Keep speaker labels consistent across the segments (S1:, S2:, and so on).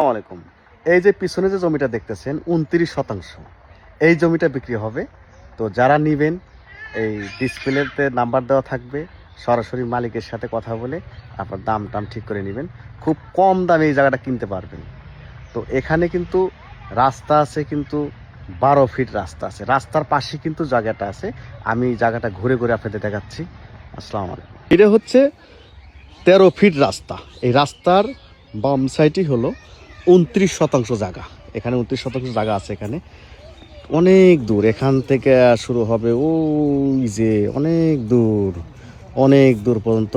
S1: আসসালামু আলাইকুম। এই যে পিছনে যে জমিটা দেখতেছেন 29%, এই জমিটা বিক্রি হবে। তো যারা নিবেন এই ডিসপ্লেতে নাম্বার দেওয়া থাকবে, সরাসরি মালিকের সাথে কথা বলে আপনার দাম টাম ঠিক করে নেবেন। খুব কম দামে এই জায়গাটা কিনতে পারবেন। তো এখানে কিন্তু রাস্তা আছে, কিন্তু 12 ফিট রাস্তা আছে, রাস্তার পাশে কিন্তু জায়গাটা আছে। আমি জায়গাটা ঘুরে ঘুরে আপনাদের দেখাচ্ছি। আসসালামু আলাইকুম। এটা হচ্ছে 13 ফিট রাস্তা। এই রাস্তার বাম সাইডই হলো 29% জায়গা। এখানে 29% জায়গা আছে। এখানে অনেক দূর, এখান থেকে শুরু হবে ওই যে অনেক দূর পর্যন্ত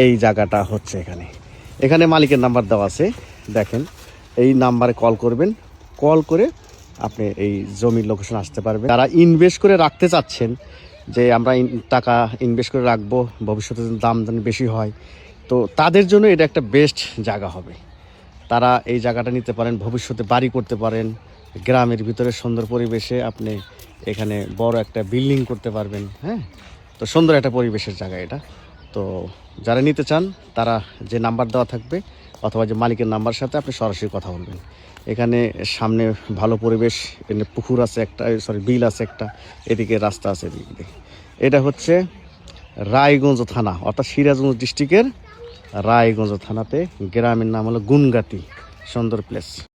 S1: এই জায়গাটা হচ্ছে। এখানে এখানে মালিকের নাম্বার দেওয়া আছে, দেখেন। এই নাম্বারে কল করবেন, কল করে আপনি এই জমির লোকেশন আসতে পারবেন। যারা ইনভেস্ট করে রাখতে চাচ্ছেন, যে আমরা টাকা ইনভেস্ট করে রাখবো, ভবিষ্যতে দাম বেশি হয়, তো তাদের জন্য এটা একটা বেস্ট জায়গা হবে। তারা এই জায়গাটা নিতে পারেন, ভবিষ্যতে বাড়ি করতে পারেন। গ্রামের ভিতরে সুন্দর পরিবেশে আপনি এখানে বড় একটা বিল্ডিং করতে পারবেন। হ্যাঁ, তো সুন্দর একটা পরিবেশের জায়গা এটা। তো যারা নিতে চান তারা যে নাম্বার দেওয়া থাকবে অথবা যে মালিকের নাম্বার সাথে আপনি সরাসরি কথা বলবেন। এখানে সামনে ভালো পরিবেশ, এখানে পুকুর আছে একটা, বিল আছে একটা, এদিকে রাস্তা আছে এদিকে। এটা হচ্ছে রায়গঞ্জ থানা, অর্থাৎ সিরাজগঞ্জ ডিস্ট্রিক্টের রায়গঞ্জ থানাতে। গ্রামের নাম হলো গুনগাতি, সুন্দর প্লেস।